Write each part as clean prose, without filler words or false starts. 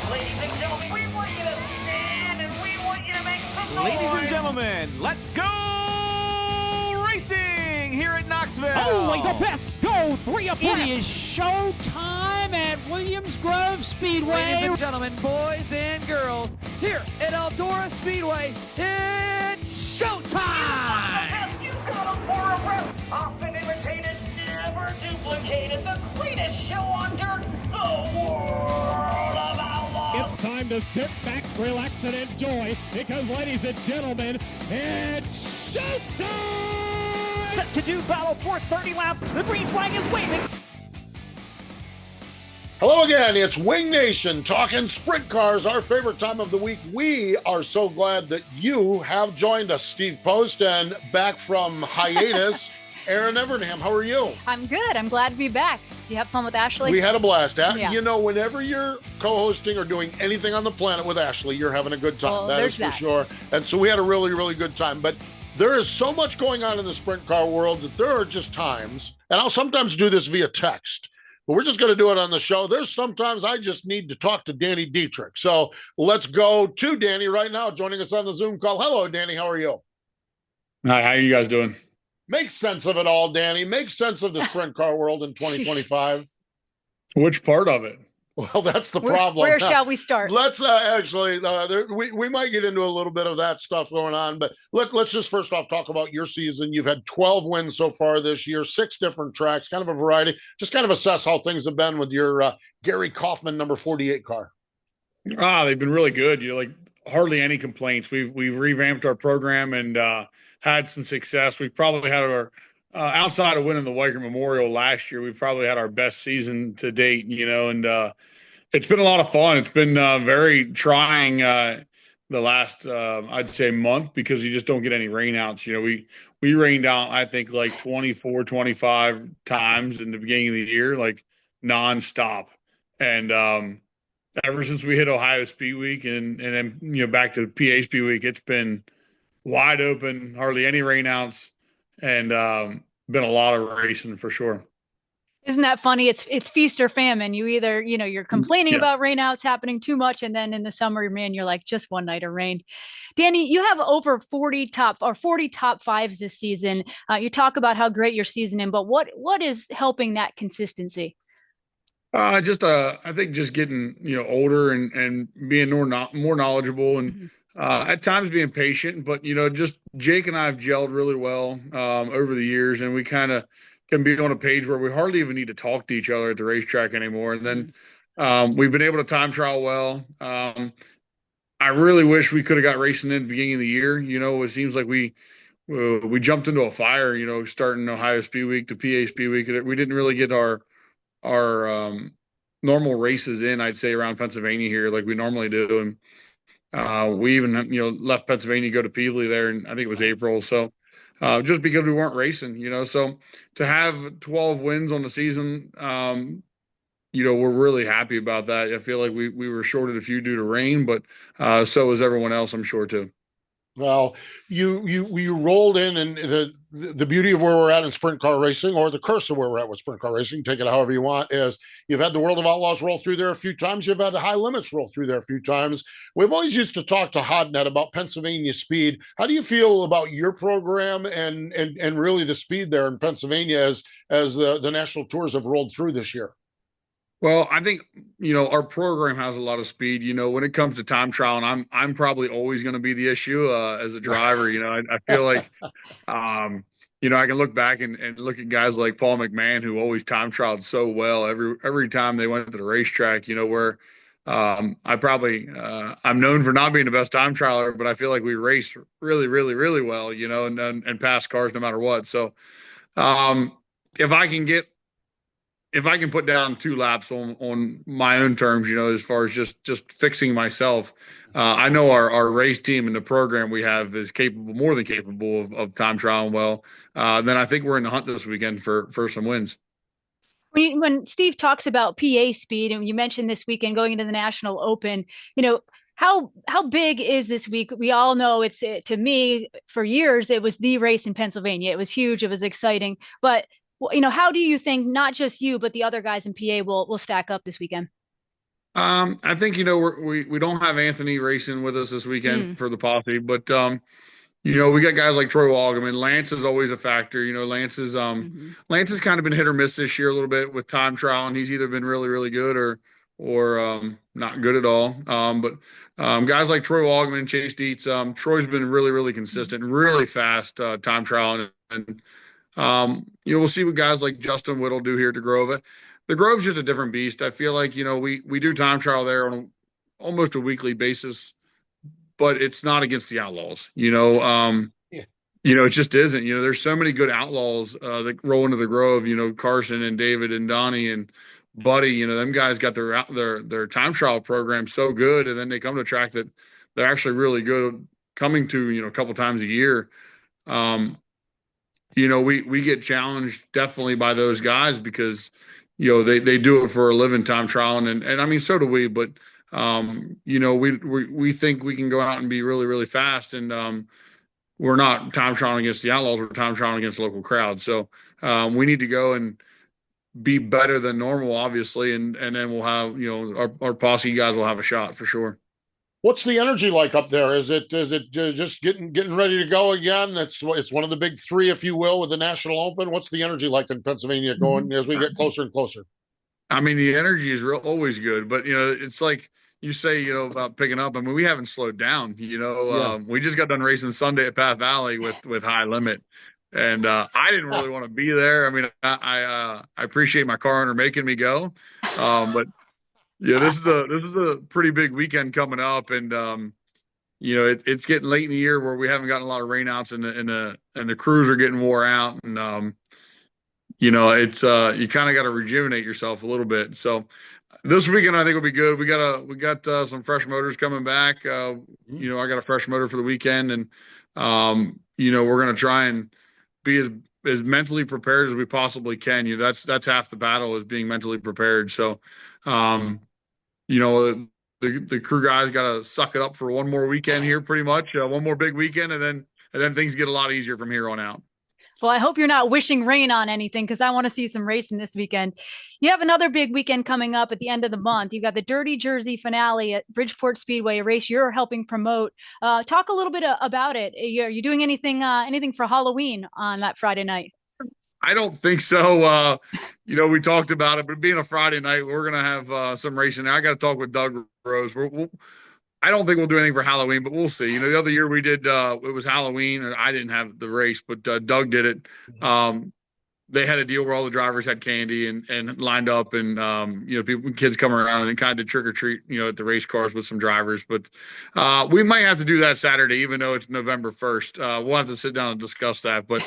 Ladies and gentlemen, we want you to stand and we want you to make some noise. Ladies and gentlemen, let's go racing here at Knoxville. Only the best go three abreast. It is show time at Williams Grove Speedway. Ladies and gentlemen, boys and girls, here at Eldora Speedway, it's showtime! You've got a for a breath. Often imitated, never duplicated. The greatest show on dirt, the world of Outlaws. It's time to sit back, relax, and enjoy because, ladies and gentlemen, it's showtime! Set to do battle for 30 laps. The green flag is waving. Hello again, it's Wing Nation talking sprint cars, our favorite time of the week. We are so glad that you have joined us. Steve Post and back from hiatus, Erin Evernham. How are you? I'm good. I'm glad to be back. Do you have fun with Ashley? We had a blast. Yeah. You know, whenever you're co-hosting or doing anything on the planet with Ashley, you're having a good time. Well, That is there's for that. sure. And so we had a really, really good time. But there is so much going on in the sprint car world that there are just times, and I'll sometimes do this via text, but we're just going to do it on the show. There's sometimes I just need to talk to Danny Dietrich. So let's go to Danny right now, joining us on the Zoom call. Hello, Danny. How are you? Hi, how are you guys doing? Make sense of it all, Danny. Make sense of the sprint car world in 2025. Which part of it? Well, that's the problem. Where shall we start? Let's actually, we might get into a little bit of that stuff going on, but let's just first off talk about your season. You've had 12 wins so far this year, 6 different tracks, kind of a variety. Just kind of assess how things have been with your Gary Kaufman number 48 car. They've been really good. Like hardly any complaints. We've revamped our program and had some success. We've probably had our outside of winning the Weicker Memorial last year, we've probably had our best season to date, and it's been a lot of fun. It's been very trying the last, I'd say, month because you just don't get any rainouts. We rained out, I think, like 24, 25 times in the beginning of the year, like nonstop. And ever since we hit Ohio Speed Week and then, back to PA Speed Week, it's been wide open, hardly any rainouts. And been a lot of racing for sure. Isn't that funny? It's feast or famine. You either, you're complaining about rainouts happening too much. And then in the summer, man, you're like, just one night of rain. Danny, you have over 40 top fives this season. You talk about how great your season is, but what is helping that consistency? I think just getting, older and being more knowledgeable and, at times being patient, but just Jake and I have gelled really well over the years, and we kind of can be on a page where we hardly even need to talk to each other at the racetrack anymore. And then we've been able to time trial well. I really wish we could have got racing in the beginning of the year. It seems like we jumped into a fire. Starting Ohio Speed Week to PA Speed Week, we didn't really get our normal races in. I'd say around Pennsylvania here like we normally do, and we even, left Pennsylvania to go to Peevely there, and I think it was April. So just because we weren't racing, so to have 12 wins on the season, we're really happy about that. I feel like we were shorted a few due to rain, but so was everyone else, I'm sure, too. Well, you rolled in, and the beauty of where we're at in sprint car racing, or the curse of where we're at with sprint car racing, take it however you want, is you've had the World of Outlaws roll through there a few times. You've had the High Limits roll through there a few times. We've always used to talk to Hodnet about Pennsylvania speed. How do you feel about your program and really the speed there in Pennsylvania as the national tours have rolled through this year? Well, I think, our program has a lot of speed. When it comes to time trial, and I'm probably always going to be the issue as a driver. I feel like, I can look back and look at guys like Paul McMahon, who always time trialed so well every time they went to the racetrack, where I'm known for not being the best time trialer, but I feel like we race really, really, really well, and pass cars no matter what. So if I can put down 2 laps on my own terms, as far as just fixing myself, I know our race team and the program we have is more than capable of time trialing well. Then I think we're in the hunt this weekend for some wins. When Steve talks about PA speed, and you mentioned this weekend going into the National Open, how big is this week? We all know to me, for years, it was the race in Pennsylvania. It was huge. It was exciting. But how do you think not just you, but the other guys in PA will stack up this weekend? I think, we don't have Anthony racing with us this weekend for the posse, but, we got guys like Troy Walgman. Lance is always a factor. Lance has kind of been hit or miss this year a little bit with time trial, and he's either been really, really good or not good at all. But guys like Troy Walgman and Chase Dietz, Troy's been really, really consistent, really fast time trial, and we'll see what guys like Justin Whittle do here at the Grove. The Grove's just a different beast. I feel like we do time trial there on almost a weekly basis, but it's not against the Outlaws. It just isn't. There's so many good Outlaws that roll into the Grove. Carson and David and Donnie and Buddy. Them guys got their time trial program so good, and then they come to a track that they're actually really good coming to. A couple times a year. We get challenged definitely by those guys because they do it for a living, time trial, and I mean so do we, but we think we can go out and be really, really fast, and we're not time trialing against the Outlaws, we're time trialing against local crowds. So we need to go and be better than normal, obviously, and then we'll have our posse guys will have a shot for sure. What's the energy like up there? Is it just getting ready to go again? It's one of the big three, if you will, with the National Open. What's the energy like in Pennsylvania going as we get closer and closer? I mean, the energy is always good, but it's like you say, about picking up. I mean, we haven't slowed down. We just got done racing Sunday at Path Valley with High Limit, and I didn't really want to be there. I mean, I appreciate my car owner making me go, but. Yeah, this is a pretty big weekend coming up, and it's getting late in the year where we haven't gotten a lot of rainouts, and the crews are getting wore out, and it's you kind of got to rejuvenate yourself a little bit. So this weekend I think will be good. We got some fresh motors coming back. I got a fresh motor for the weekend, and we're gonna try and be as mentally prepared as we possibly can. That's half the battle, is being mentally prepared. So. The crew guys got to suck it up for one more weekend here, pretty much one more big weekend, and then things get a lot easier from here on out. Well, I hope you're not wishing rain on anything, because I want to see some racing this weekend. You have another big weekend coming up at the end of the month. You got the Dirty Jersey finale at Bridgeport Speedway, a race you're helping promote. Talk a little bit about it. Are you doing anything for Halloween on that Friday night? I don't think so. We talked about it, but being a Friday night, we're going to have some racing. I got to talk with Doug Rose. I don't think we'll do anything for Halloween, but we'll see. The other year we did, it was Halloween, and I didn't have the race, but Doug did it. They had a deal where all the drivers had candy and lined up, and kids come around and kind of did trick or treat, at the race cars with some drivers. But we might have to do that Saturday, even though it's November 1st. We'll have to sit down and discuss that. But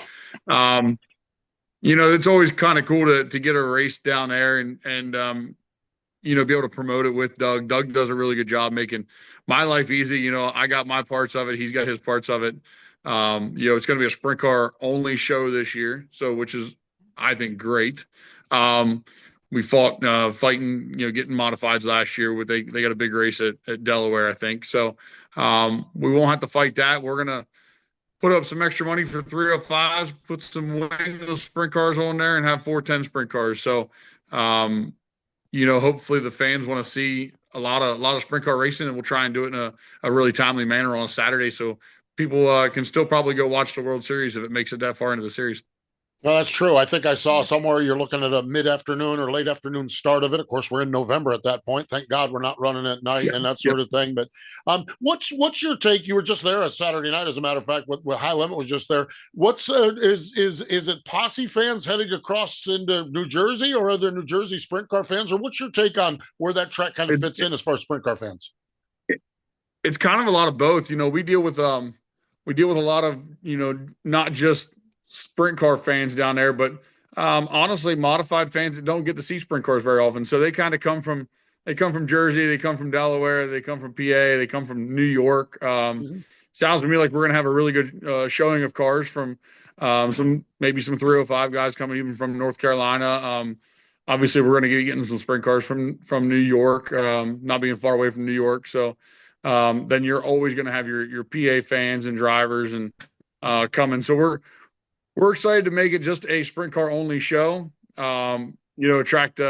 it's always kind of cool to get a race down there and be able to promote it with Doug. Doug does a really good job making my life easy. I got my parts of it. He's got his parts of it. It's going to be a sprint car only show this year. So, which is, I think, great. We fought fighting, getting modifieds last year. They got a big race at Delaware, I think. So we won't have to fight that. We're going to put up some extra money for 305s, put some wingless sprint cars on there, and have 410 sprint cars. So, hopefully the fans want to see a lot of sprint car racing, and we'll try and do it in a really timely manner on a Saturday, so people can still probably go watch the World Series if it makes it that far into the series. No, that's true. I think I saw somewhere you're looking at a mid-afternoon or late afternoon start of it. Of course, we're in November at that point. Thank God we're not running at night and that sort of thing. But what's your take? You were just there on Saturday night, as a matter of fact, with High Limit was just there. What's is it posse fans heading across into New Jersey, or are there New Jersey sprint car fans? Or what's your take on where that track kind of fits in as far as sprint car fans? It's kind of a lot of both. We deal with a lot of not just sprint car fans down there, but honestly, modified fans that don't get to see sprint cars very often. So they kind of come from Jersey, they come from Delaware, they come from PA, they come from New York. Sounds to me like we're going to have a really good showing of cars from some 305 guys coming even from North Carolina. Obviously, we're going to be getting some sprint cars from New York, not being far away from New York. So then you're always going to have your PA fans and drivers and coming. So we're excited to make it just a sprint car only show. Attract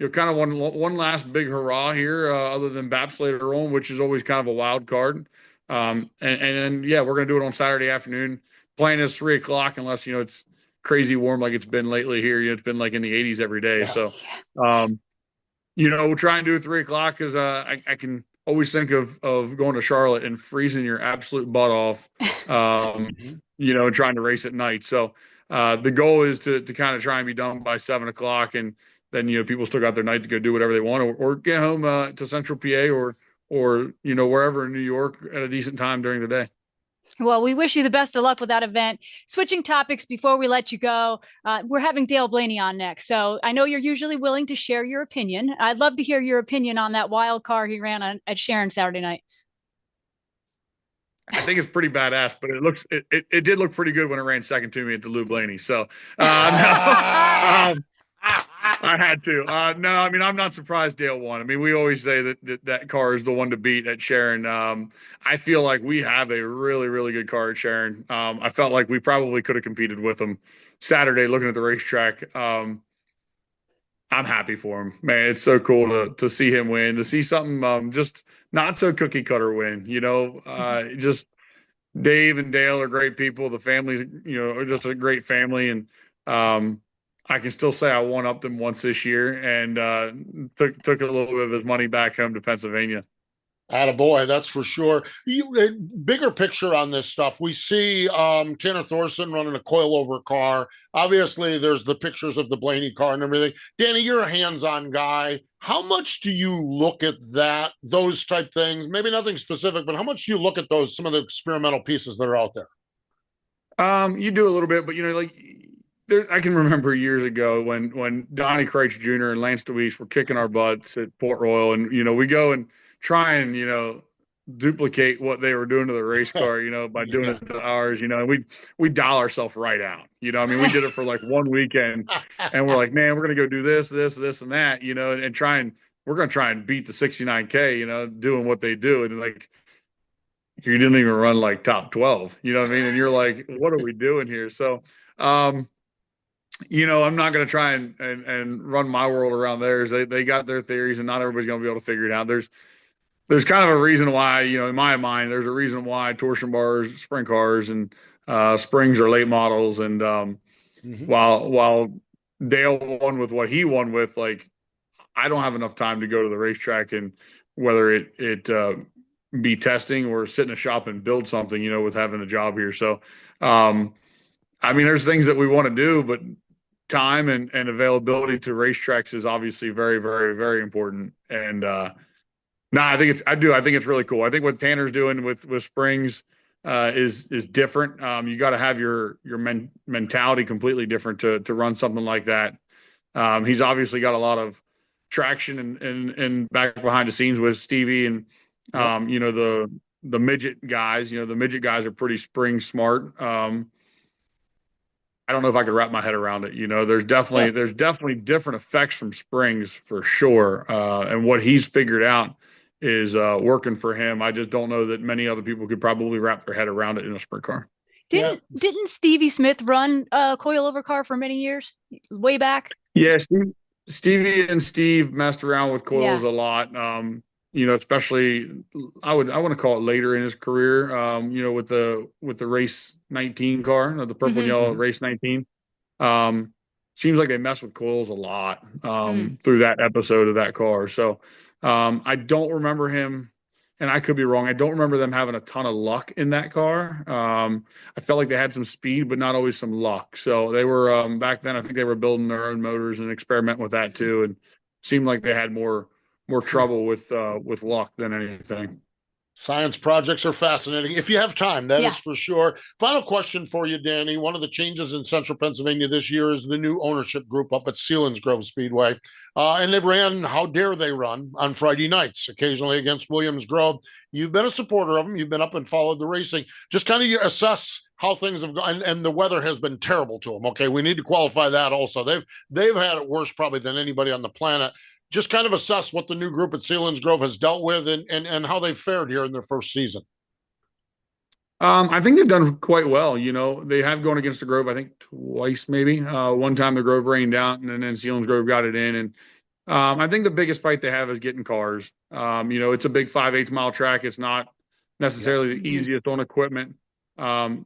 kind of one last big hurrah here, other than BAPS later on, which is always kind of a wild card. And then, yeah, we're going to do it on Saturday afternoon. Playing is 3:00 unless, it's crazy warm like it's been lately here. It's been like in the 80s every day. Yeah. So, we'll try and do it 3:00 because I can always think of going to Charlotte and freezing your absolute butt off, and trying to race at night. So the goal is to kind of try and be done by 7:00, and then people still got their night to go do whatever they want, or get home to Central PA or wherever in New York at a decent time during the day. Well, we wish you the best of luck with that event. Switching topics before we let you go, we're having Dale Blaney on next. So I know you're usually willing to share your opinion. I'd love to hear your opinion on that wild car he ran at Sharon Saturday night. I think it's pretty badass, but it did look pretty good when it ran second to me at Dale Blaney. So I had to. No, I mean, I'm not surprised Dale won. I mean, we always say that car is the one to beat at Sharon. I feel like we have a really, really good car at Sharon. I felt like we probably could have competed with them Saturday looking at the racetrack. I'm happy for him, man. It's so cool to see him win, to see something just not so cookie cutter win. Just Dave and Dale are great people. The family's, just a great family, and I can still say I one-upped them once this year and took a little bit of his money back home to Pennsylvania. Attaboy, that's for sure. Bigger picture on this stuff. We see Tanner Thorson running a coilover car. Obviously, there's the pictures of the Blaney car and everything. Danny, you're a hands-on guy. How much do you look at those type things? Maybe nothing specific, but how much do you look at some of the experimental pieces that are out there? You do a little bit, but I can remember years ago when Donnie Kreitz Jr. and Lance DeWeese were kicking our butts at Port Royal, and we go and try and duplicate what they were doing to the race car, by doing it to ours, and we dial ourselves right out. We did it for like one weekend, and we're like, man, we're gonna go do this, and that, and we're gonna try and beat the 69K, doing what they do, and like you didn't even run like top 12, you know what I mean? And you're like, what are we doing here? So. I'm not going to try and run my world around theirs. They got their theories, and not everybody's going to be able to figure it out. There's kind of a reason why, in my mind, there's a reason why torsion bars, sprint cars, and springs are late models. And while Dale won with what he won with, like, I don't have enough time to go to the racetrack, and whether it be testing or sit in a shop and build something, with having a job here. So, there's things that we want to do, but time and availability to racetracks is obviously very, very, very important. And I think it's really cool. I think what Tanner's doing with springs is different. You got to have your mentality completely different to run something like that. He's obviously got a lot of traction and back behind the scenes with Stevie and the midget guys. The midget guys are pretty spring smart. I don't know if I could wrap my head around it. There's definitely different effects from springs for sure. And what he's figured out is working for him. I just don't know that many other people could probably wrap their head around it in a sprint car. Didn't Stevie Smith run a coilover car for many years way back? Yeah. Stevie and Steve messed around with coils a lot. Especially I want to call it later in his career, with the race 19 car, the purple and yellow race 19. Seems like they mess with coils a lot through that episode of that car. So I don't remember him, and I could be wrong. I don't remember them having a ton of luck in that car. I felt like they had some speed, but not always some luck. So they were back then, I think they were building their own motors and experimenting with that too, and seemed like they had more trouble with luck than anything. Science projects are fascinating. If you have time, that is for sure. Final question for you, Danny. One of the changes in Central Pennsylvania this year is the new ownership group up at Selinsgrove Speedway. And they've ran How Dare They Run on Friday nights, occasionally against Williams Grove. You've been a supporter of them. You've been up and followed the racing. Just kind of assess how things have gone. And the weather has been terrible to them. Okay, we need to qualify that also. They've had it worse probably than anybody on the planet. Just kind of assess what the new group at Selinsgrove has dealt with and how they've fared here in their first season. I think they've done quite well. They have gone against the Grove, I think twice maybe. One time the Grove rained out, and then Selinsgrove got it in. And I think the biggest fight they have is getting cars. It's a big 5/8 mile track. It's not necessarily the easiest on equipment. A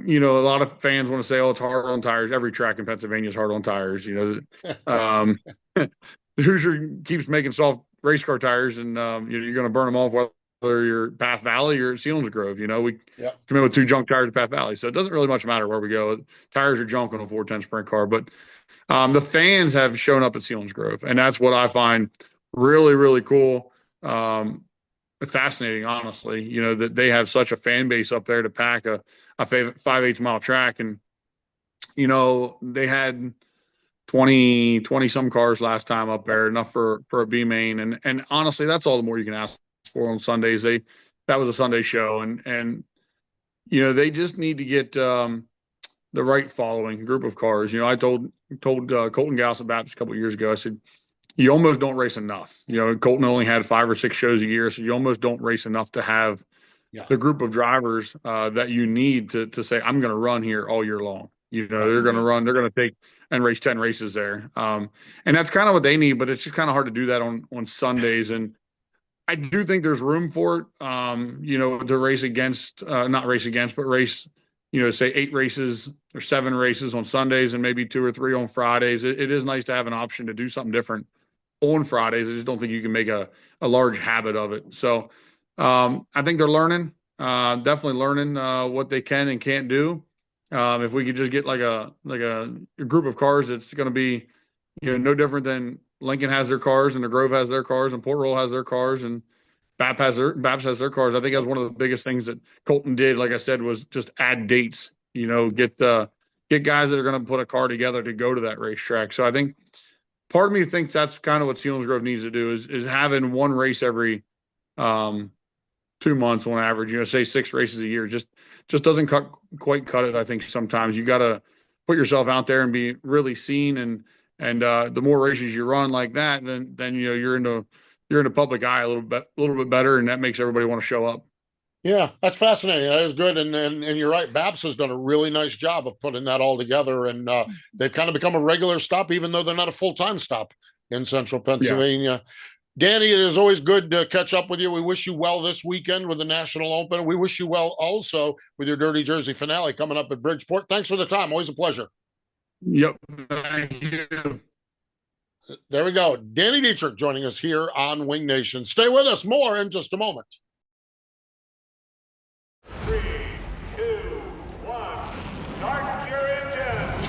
lot of fans want to say, "Oh, it's hard on tires." Every track in Pennsylvania is hard on tires. The Hoosier keeps making soft race car tires, and you're going to burn them off whether you're Path Valley or Selinsgrove. We come in with 2 junk tires at Path Valley, so it doesn't really much matter where we go. Tires are junk on a 410 sprint car, but the fans have shown up at Selinsgrove, and that's what I find really, really cool. Fascinating, honestly, that they have such a fan base up there to pack a 5/8 mile track. And, they had 20 some cars last time up there, enough for a B main. And honestly, that's all the more you can ask for on Sundays. That was a Sunday show. And they just need to get the right following group of cars. I told Colton Gauss Baptist a couple of years ago, I said, you almost don't race enough. Colton only had 5 or 6 shows a year, so you almost don't race enough to have the group of drivers that you need to say, I'm going to run here all year long. They're going to run, they're going to take and race 10 races there. And that's kind of what they need, but it's just kind of hard to do that on Sundays. And I do think there's room for it, to race against, not race against, but race, say 8 races or 7 races on Sundays and maybe 2 or 3 on Fridays. It is nice to have an option to do something different on Fridays. I just don't think you can make a large habit of it. So I think they're learning, definitely learning what they can and can't do. If we could just get like a group of cars that's going to be, no different than Lincoln has their cars and the Grove has their cars and Port Royal has their cars and BAPS has their cars. I think that's one of the biggest things that Colton did, like I said, was just add dates, get guys that are going to put a car together to go to that racetrack. So I think part of me thinks that's kind of what Selinsgrove needs to do is having one race every 2 months on average, say 6 races a year, just doesn't quite cut it. I think sometimes you got to put yourself out there and be really seen. And the more races you run like that, then you're in the public eye a little bit better. And that makes everybody want to show up. Yeah, that's fascinating. That is good. And you're right. Babs has done a really nice job of putting that all together. And they've kind of become a regular stop, even though they're not a full-time stop in central Pennsylvania. Yeah. Danny, it is always good to catch up with you. We wish you well this weekend with the National Open. We wish you well also with your Dirty Jersey finale coming up at Bridgeport. Thanks for the time. Always a pleasure. Yep. Thank you. There we go. Danny Dietrich joining us here on Wing Nation. Stay with us. More in just a moment. 3, 2, 1, start your engine.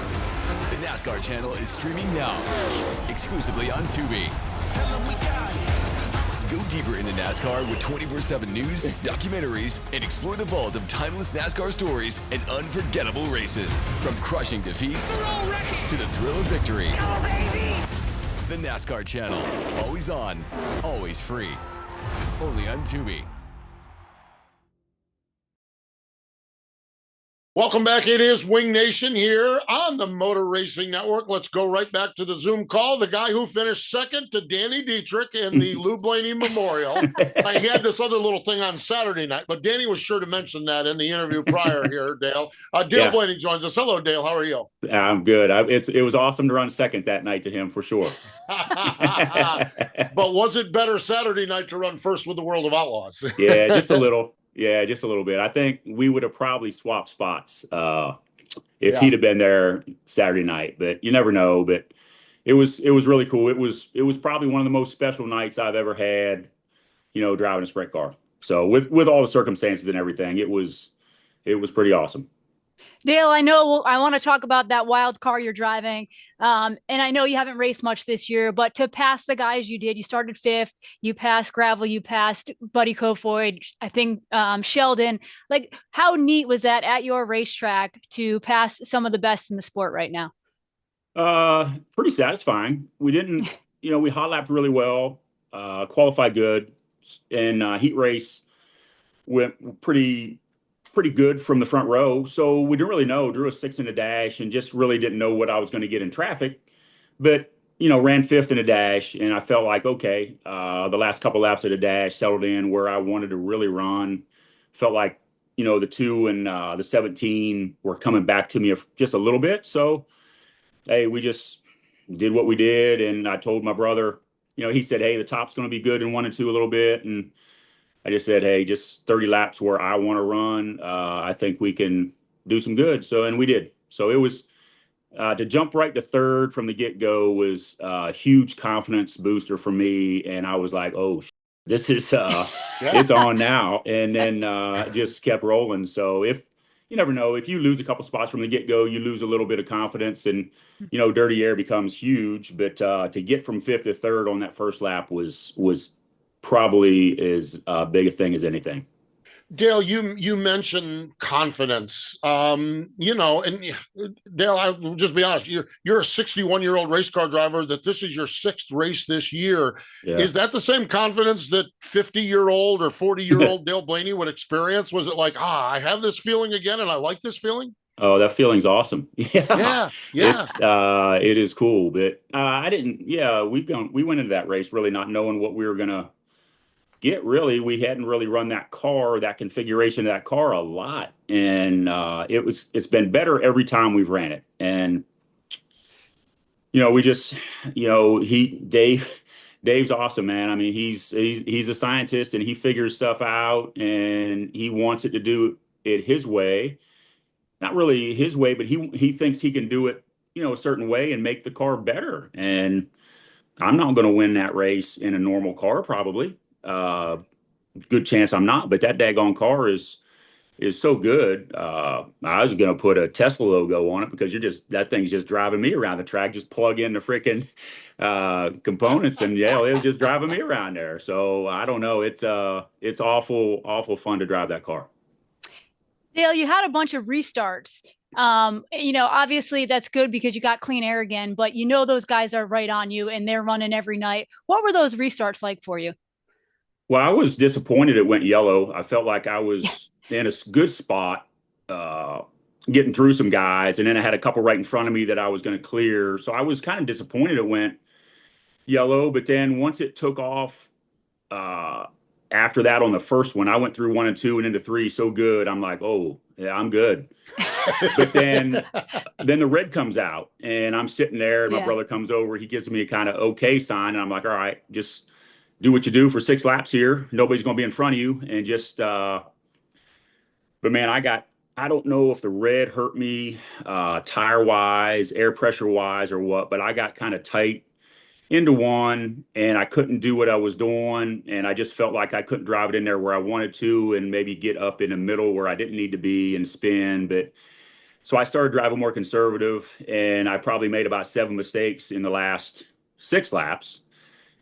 The NASCAR channel is streaming now, exclusively on Tubi. Go deeper into NASCAR with 24/7 news, documentaries, and explore the vault of timeless NASCAR stories and unforgettable races. From crushing defeats to the thrill of victory. Go, baby! The NASCAR channel, always on, always free. Only on Tubi. Welcome back. It is Wing Nation here on the Motor Racing Network. Let's go right back to the Zoom call. The guy who finished second to Danny Dietrich in the Lou Blaney Memorial. I had this other little thing on Saturday night, but Danny was sure to mention that in the interview prior here, Dale. Dale Blaney joins us. Hello, Dale. How are you? I'm good. It was awesome to run second that night to him for sure. But was it better Saturday night to run first with the World of Outlaws? Yeah, just a little. Yeah, just a little bit. I think we would have probably swapped spots if he'd have been there Saturday night, but you never know. But it was really cool. It was probably one of the most special nights I've ever had, driving a sprint car. So with all the circumstances and everything, it was pretty awesome. Dale, I know I want to talk about that wild car you're driving. And I know you haven't raced much this year, but to pass the guys you did, you started 5th, you passed Gravel, you passed Buddy Kofoid, I think Sheldon. Like, how neat was that at your racetrack to pass some of the best in the sport right now? Pretty satisfying. We didn't, we hot lapped really well, qualified good, and heat race went pretty good from the front row. So we didn't really know. Drew a 6 in a dash and just really didn't know what I was going to get in traffic. But, ran 5th in a dash, and I felt like, okay, the last couple laps of the dash settled in where I wanted to really run. Felt like, the 2 and the 17 were coming back to me just a little bit. So, hey, we just did what we did. And I told my brother, he said, hey, the top's going to be good in 1 and 2 a little bit. And I just said, hey, just 30 laps where I want to run. I think we can do some good. So, and we did. So it was to jump right to third from the get-go was a huge confidence booster for me. And I was like, oh, this is it's on now. And then just kept rolling. So you never know, if you lose a couple spots from the get-go, you lose a little bit of confidence, and dirty air becomes huge. But to get from fifth to third on that first lap was probably as big a thing as anything. Dale, you mentioned confidence. And Dale, I'll just be honest, you're a 61-year-old race car driver that this is your 6th race this year. Yeah. Is that the same confidence that 50-year-old or 40-year-old Dale Blaney would experience? Was it like, I have this feeling again and I like this feeling? Oh, that feeling's awesome. Yeah. It is cool. But we went into that race really not knowing what we were gonna get. Really, we hadn't really run that configuration of that car a lot, and it's been better every time we've ran it. And we just Dave's awesome, man. I mean, he's a scientist, and he figures stuff out, and he wants it to do it his way. Not really his way, but he thinks he can do it a certain way and make the car better. And I'm not going to win that race in a normal car, probably. Good chance I'm not, but that daggone car is so good. I was going to put a Tesla logo on it because that thing's just driving me around the track. Just plug in the freaking components, and it was just driving me around there. So I don't know. It's awful fun to drive that car. Dale, you had a bunch of restarts. Obviously that's good because you got clean air again, but those guys are right on you and they're running every night. What were those restarts like for you? Well, I was disappointed it went yellow. I felt like I was in a good spot, getting through some guys, and then I had a couple right in front of me that I was going to clear. So I was kind of disappointed it went yellow. But then once it took off, after that on the first one, I went through 1 and 2 and into 3 so good. I'm like, oh, yeah, I'm good. But then the red comes out, and I'm sitting there, and my brother comes over. He gives me a kind of okay sign, and I'm like, all right, just do what you do for 6 laps here. Nobody's going to be in front of you. And just, but man, I don't know if the red hurt me, tire wise, air pressure wise or what, but I got kind of tight into one and I couldn't do what I was doing. And I just felt like I couldn't drive it in there where I wanted to, and maybe get up in the middle where I didn't need to be and spin. But so I started driving more conservative, and I probably made about 7 mistakes in the last 6 laps.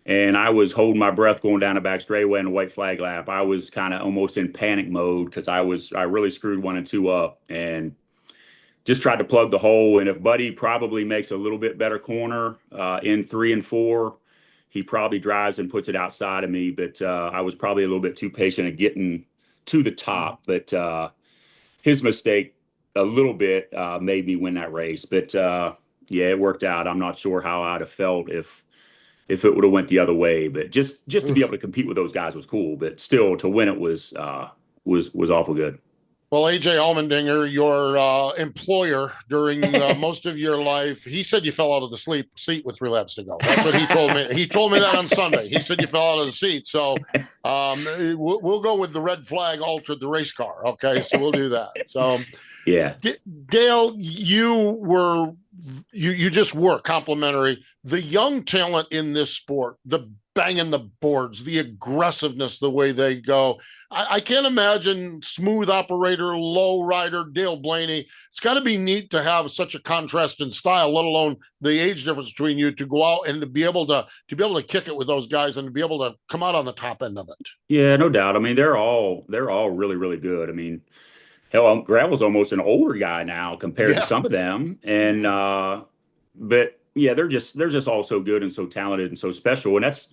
And I was holding my breath going down the back straightaway in a white flag lap. I was kind of almost in panic mode because I really screwed 1 and 2 up, and just tried to plug the hole. And if Buddy probably makes a little bit better corner in 3 and 4, he probably drives and puts it outside of me. But I was probably a little bit too patient at getting to the top. But his mistake a little bit made me win that race. But it worked out. I'm not sure how I'd have felt if it would have went the other way. But just to be able to compete with those guys was cool. But still, to win it was awful good. Well, AJ Allmendinger, your employer during most of your life, he said you fell out of the seat with 3 laps to go. That's what he told me. He told me that on Sunday. He said you fell out of the seat. So we'll go with the red flag altered the race car. Okay, so we'll do that. So yeah, Dale, you just were complimentary. The young talent in this sport, the banging the boards, the aggressiveness, the way they go. I can't imagine smooth operator, low rider Dale Blaney. It's got to be neat to have such a contrast in style, let alone the age difference between you, to go out and to be able to kick it with those guys and to be able to come out on the top end of it. Yeah, no doubt. I mean, they're all really, really good. I mean, hell, Gravel's almost an older guy now compared to some of them. And but yeah, they're just all so good and so talented and so special. And that's,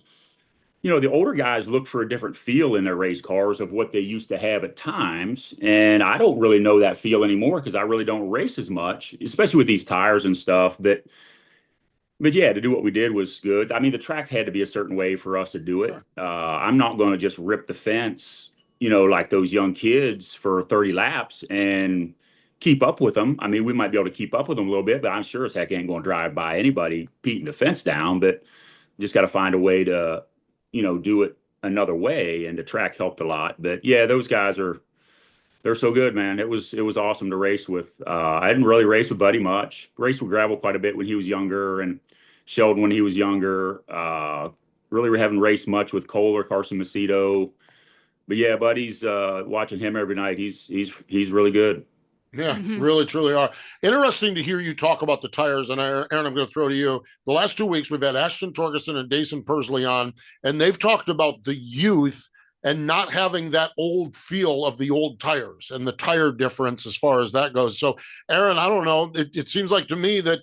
the older guys look for a different feel in their race cars of what they used to have at times. And I don't really know that feel anymore because I really don't race as much, especially with these tires and stuff. But yeah, to do what we did was good. I mean, the track had to be a certain way for us to do it. I'm not going to just rip the fence, like those young kids for 30 laps and keep up with them. I mean, we might be able to keep up with them a little bit, but I'm sure as heck ain't going to drive by anybody beating the fence down. But just got to find a way to, do it another way. And the track helped a lot. But yeah, those guys they're so good, man. It was awesome to race with. I didn't really race with Buddy much. Raced with gravel quite a bit when he was younger, and Sheldon when he was younger. Really, we haven't raced much with Cole or Carson Macedo. But yeah, Buddy's watching him every night. He's really good. Yeah, really, truly are. Interesting to hear you talk about the tires. And Aaron, I'm going to throw to you. The last 2 weeks, we've had Ashton Torgerson and Dason Persley on, and they've talked about the youth and not having that old feel of the old tires and the tire difference as far as that goes. So, Aaron, I don't know. It seems like to me that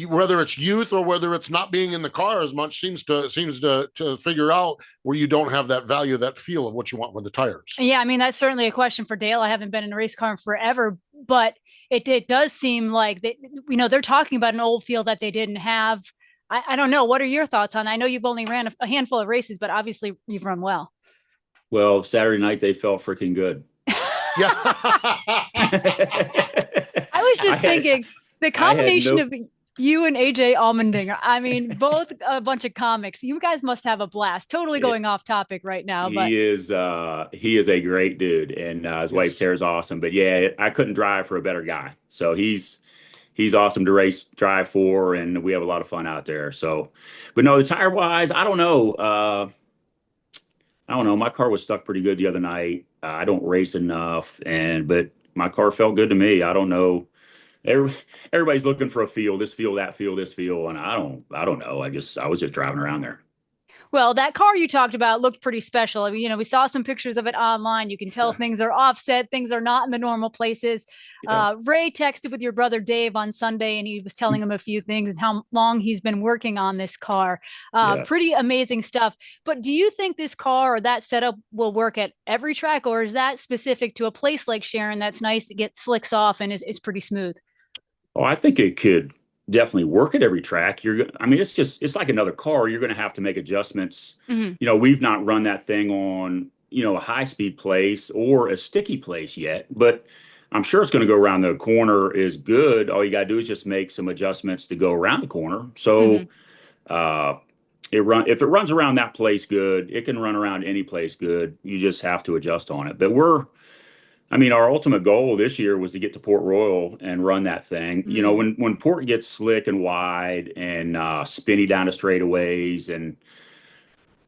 whether it's youth or whether it's not being in the car as much seems to figure out where you don't have that value, that feel of what you want with the tires. Yeah, I mean, that's certainly a question for Dale. I haven't been in a race car in forever, but it does seem like they're talking about an old feel that they didn't have. I don't know. What are your thoughts on? I know you've only ran a handful of races, but obviously you've run well. Well, Saturday night they felt freaking good. Yeah. I was just thinking the combination of you and AJ Allmendinger. I mean, both a bunch of comics. You guys must have a blast. Totally going off topic right now. But he is a great dude, and his wife Tara's awesome. But yeah, I couldn't drive for a better guy. So he's awesome to drive for, and we have a lot of fun out there. So, but no, the tire wise, I don't know. My car was stuck pretty good the other night. I don't race enough, but my car felt good to me. I don't know. Everybody's looking for a feel, this feel, that feel, this feel, and I don't know. I was just driving around there. Well, that car you talked about looked pretty special. I mean, we saw some pictures of it online. You can tell things are offset, things are not in the normal places. Yeah. Ray texted with your brother Dave on Sunday, and he was telling him a few things and how long he's been working on this car. Pretty amazing stuff. But do you think this car or that setup will work at every track, or is that specific to a place like Sharon that's nice to get slicks off and is pretty smooth? Oh, I think it could definitely work at every track. It's like another car. You're going to have to make adjustments. Mm-hmm. We've not run that thing on, a high speed place or a sticky place yet, but I'm sure it's going to go around the corner is good. All you got to do is just make some adjustments to go around the corner. So, if it runs around that place good, it can run around any place good. You just have to adjust on it. But our ultimate goal this year was to get to Port Royal and run that thing. Mm-hmm. When Port gets slick and wide and spinny down the straightaways, and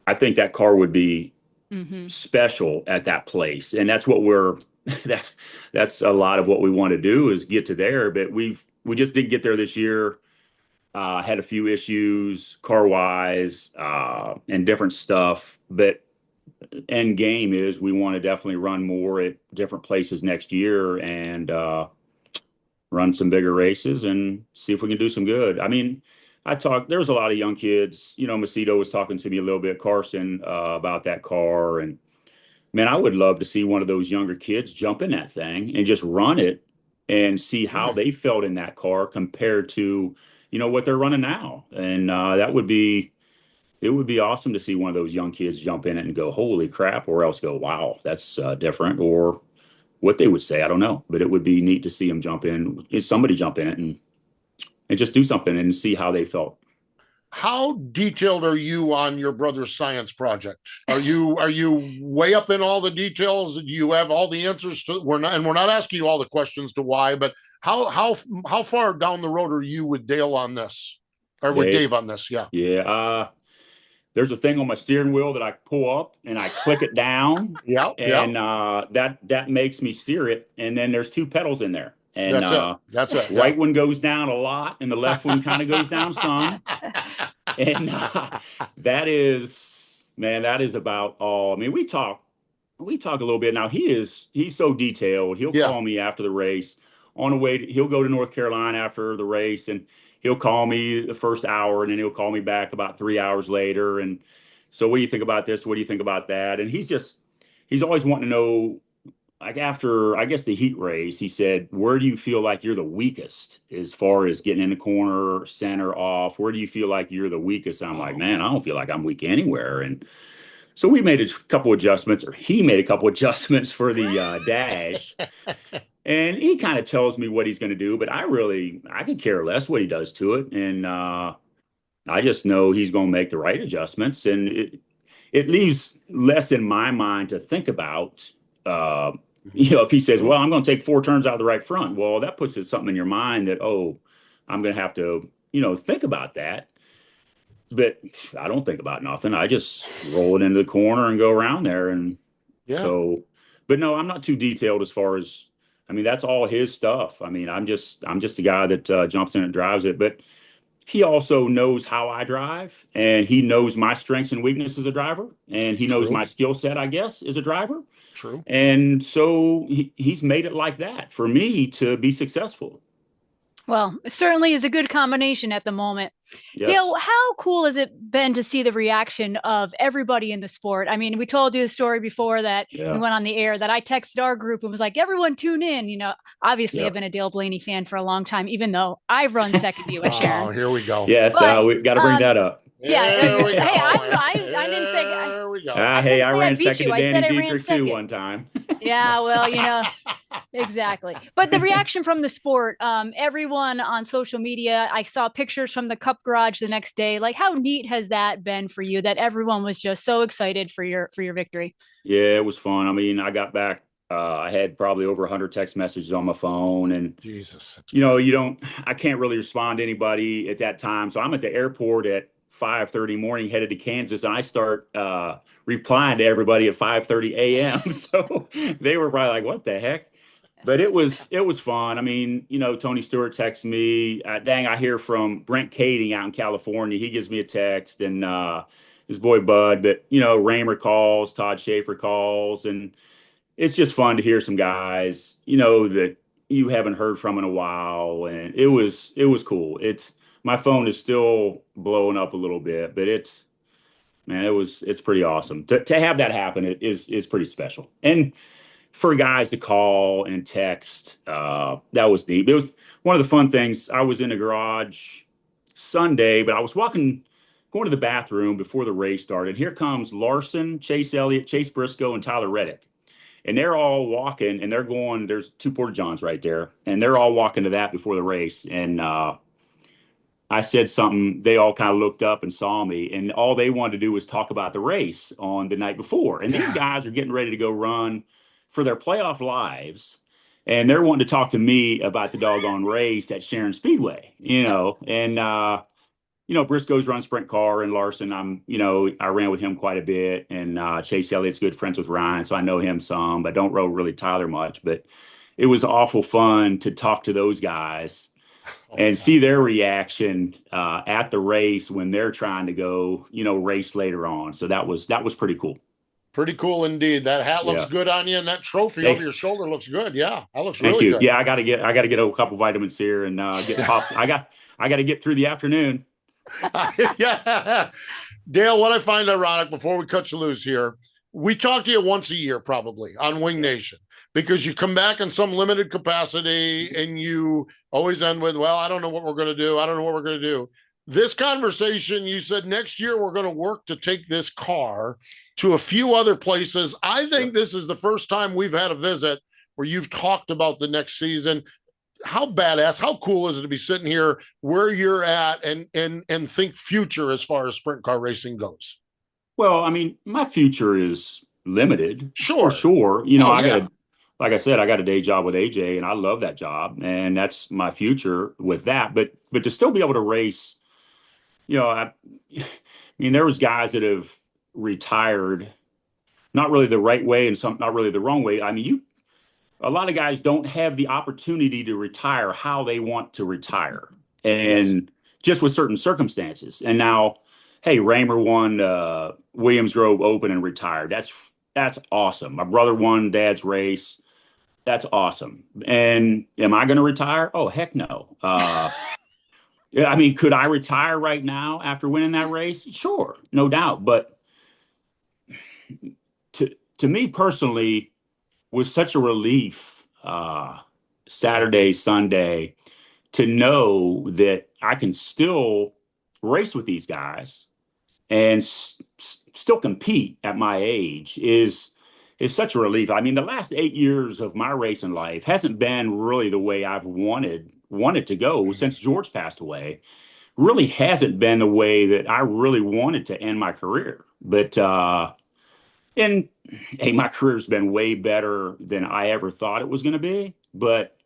I think that car would be special at that place. And that's what that's a lot of what we want to do is get to there. But we just didn't get there this year. Had a few issues car wise and different stuff, but end game is we want to definitely run more at different places next year and run some bigger races and see if we can do some good. I mean, there's a lot of young kids, Macedo was talking to me a little bit, Carson, about that car. And man, I would love to see one of those younger kids jump in that thing and just run it and see how they felt in that car compared to, what they're running now. And it would be awesome to see one of those young kids jump in it and go, holy crap, or else go, wow, that's different, or what they would say. I don't know, but it would be neat to see them jump in, somebody jump in it and just do something and see how they felt. How detailed are you on your brother's science project? Are you way up in all the details? Do you have all the answers to, we're not asking you all the questions to why, but how far down the road are you with Dale on this or with Dave on this? Yeah. Yeah. There's a thing on my steering wheel that I pull up and I click it down. And that makes me steer it. And then there's two pedals in there. And that's it. Right one goes down a lot and the left one kind of goes down some. And that is about all. I mean, we talk a little bit now. He's so detailed. He'll call me after the race on the way. He'll go to North Carolina after the race and he'll call me the first hour and then he'll call me back about 3 hours later. And so what do you think about this? What do you think about that? And he's always wanting to know, like after, I guess, the heat race, he said, where do you feel like you're the weakest as far as getting in the corner, center, off? Where do you feel like you're the weakest? And I'm like, man, I don't feel like I'm weak anywhere. And so we made a couple adjustments, or he made a couple adjustments for the dash. And he kind of tells me what he's going to do, but I could care less what he does to it. And I just know he's going to make the right adjustments. And it leaves less in my mind to think about. If he says, well, I'm going to take 4 turns out of the right front, well, that puts something in your mind that, oh, I'm going to have to, think about that. But I don't think about nothing. I just roll it into the corner and go around there. And so, but no, I'm not too detailed as far as, that's all his stuff. I'm just a guy that jumps in and drives it. But he also knows how I drive, and he knows my strengths and weaknesses as a driver, and he knows my skill set, I guess, as a driver. True. And so he's made it like that for me to be successful. Well, it certainly is a good combination at the moment. Yes. Dale, how cool has it been to see the reaction of everybody in the sport? We told you the story before that we went on the air that I texted our group and was like, everyone tune in. Obviously I've been a Dale Blaney fan for a long time, even though I've run second to you at Sharon. Oh, here we go. Yes, we got to bring that up. Yeah. Hey, I didn't say. There we go. I ran second to Danny Dietrich too one time. Yeah, well, exactly. But the reaction from the sport, everyone on social media, I saw pictures from the Cup Garage the next day. Like, how neat has that been for you that everyone was just so excited for your victory? Yeah, it was fun. I got back. I had probably over 100 text messages on my phone, and Jesus, I can't really respond to anybody at that time. So I'm at the airport at 5:30 morning, headed to Kansas, and I start replying to everybody at 5:30 a.m. So they were probably like, "What the heck?" But it was fun. Tony Stewart texts me. I hear from Brent Kading out in California. He gives me a text, and his boy Bud. But Raymer calls, Todd Schaefer calls, and it's just fun to hear some guys that you haven't heard from in a while, and it was cool. My phone is still blowing up a little bit, but it's pretty awesome to have that happen. It is pretty special. And for guys to call and text, that was neat. It was one of the fun things. I was in the garage Sunday, but I was going to the bathroom before the race started. Here comes Larson, Chase Elliott, Chase Briscoe, and Tyler Reddick. And they're all walking, and they're going, there's 2 Porta Johns right there, and they're all walking to that before the race. And I said something, they all kind of looked up and saw me, and all they wanted to do was talk about the race on the night before. And these guys are getting ready to go run for their playoff lives, and they're wanting to talk to me about the doggone race at Sharon Speedway, and Briscoe's run sprint car, and Larson, I ran with him quite a bit, and Chase Elliott's good friends with Ryan, so I know him some, but don't know really Tyler much. But it was awful fun to talk to those guys and see their reaction at the race when they're trying to go, race later on. So that was pretty cool. Pretty cool indeed. That hat looks good on you, and that trophy over your shoulder looks good. Yeah, that looks really good. Yeah, I got to get a couple vitamins here and get popped. I got to get through the afternoon. Yeah, Dale. What I find ironic, before we cut you loose here, we talk to you once a year probably on Wing Nation, because you come back in some limited capacity and you always end with, well, I don't know what we're going to do. I don't know what we're going to do. This conversation, you said next year we're going to work to take this car to a few other places. I think this is the first time we've had a visit where you've talked about the next season. How badass, how cool is it to be sitting here where you're at and think future as far as sprint car racing goes? Well, my future is limited. Sure. For sure. Like I said, I got a day job with AJ, and I love that job, and that's my future with that. But to still be able to race, there was guys that have retired, not really the right way and some not really the wrong way. A lot of guys don't have the opportunity to retire how they want to retire, and just with certain circumstances. And now, hey, Raymer won Williams Grove Open and retired. That's awesome. My brother won Dad's race. That's awesome. And am I going to retire? Oh, heck no. Could I retire right now after winning that race? Sure, no doubt. But to me personally, was such a relief Saturday, Sunday, to know that I can still race with these guys and still compete at my age is is such a relief. I mean, the last 8 years of my racing life hasn't been really the way I've wanted to go since George passed away. Really hasn't been the way that I really wanted to end my career. But and hey, my career's been way better than I ever thought it was going to be. But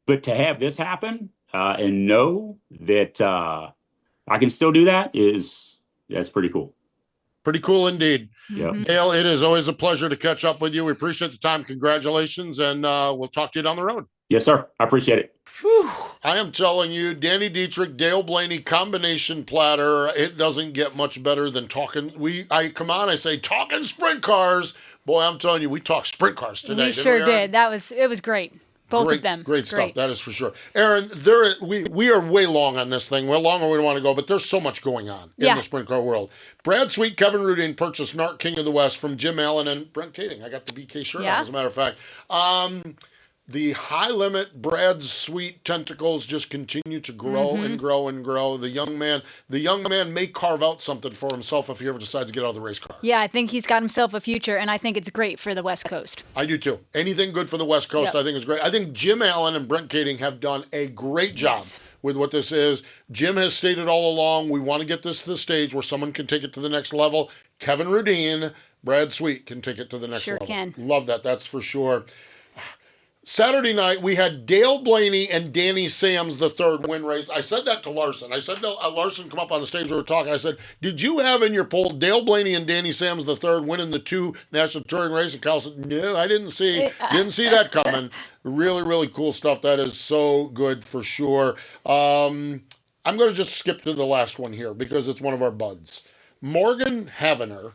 to have this happen and know that I can still do that's pretty cool. Pretty cool indeed. Yeah. Dale, it is always a pleasure to catch up with you. We appreciate the time. Congratulations, and we'll talk to you down the road. Yes, sir. I appreciate it. Whew. I am telling you, Danny Dietrich, Dale Blaney combination platter. It doesn't get much better than talking. I say talking sprint cars. Boy, I'm telling you, we talked sprint cars today. We sure did. It was great. Both of them. Great stuff. That is for sure. Erin, we are way long on this thing. We're longer than we want to go, but there's so much going on in the sprint car world. Brad Sweet, Kevin Rudin purchased NARC King of the West from Jim Allen and Brent Kading. I got the BK shirt on, as a matter of fact. The high limit Brad Sweet tentacles just continue to grow and grow and grow. The young man may carve out something for himself if he ever decides to get out of the race car. Yeah, I think he's got himself a future, and I think it's great for the West Coast. I do too. Anything good for the West Coast, I think is great. I think Jim Allen and Brent Kading have done a great job with what this is. Jim has stated all along, we want to get this to the stage where someone can take it to the next level. Kevin Rudin, Brad Sweet can take it to the next level. Sure can. Love that. That's for sure. Saturday night, we had Dale Blaney and Danny Sams, the third win race. I said that to Larson. I said to Larson, come up on the stage, we were talking. I said, did you have in your poll Dale Blaney and Danny Sams, the third, winning the 2 National Touring race? And Kyle said, no, I didn't see that coming. Really, really cool stuff. That is so good for sure. I'm going to just skip to the last one here because it's one of our buds. Morgan Havener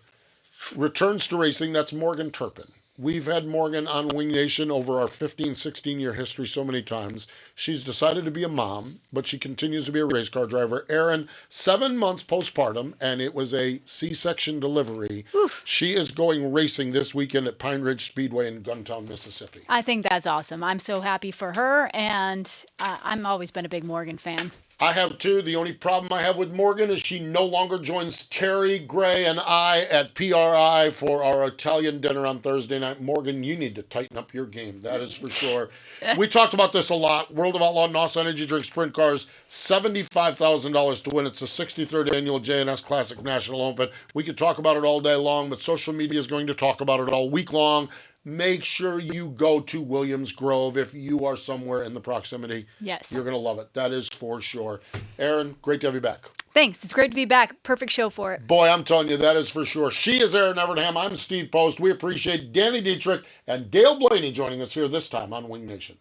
returns to racing. That's Morgan Turpin. We've had Morgan on Wing Nation over our 15, 16-year history so many times. She's decided to be a mom, but she continues to be a race car driver. Erin, 7 months postpartum, and it was a C-section delivery. Oof. She is going racing this weekend at Pine Ridge Speedway in Guntown, Mississippi. I think that's awesome. I'm so happy for her, and I'm always been a big Morgan fan. I have too. The only problem I have with Morgan is she no longer joins Terry, Gray, and I at PRI for our Italian dinner on Thursday night. Morgan, you need to tighten up your game. That is for sure. We talked about this a lot. World of Outlaw NOS Energy Drink Sprint Cars, $75,000 to win. It's the 63rd annual JNS Classic National Open. We could talk about it all day long, but social media is going to talk about it all week long. Make sure you go to Williams Grove if you are somewhere in the proximity. Yes. You're going to love it. That is for sure. Erin, great to have you back. Thanks. It's great to be back. Perfect show for it. Boy, I'm telling you, that is for sure. She is Erin Evernham. I'm Steve Post. We appreciate Danny Dietrich and Dale Blaney joining us here this time on Wing Nation.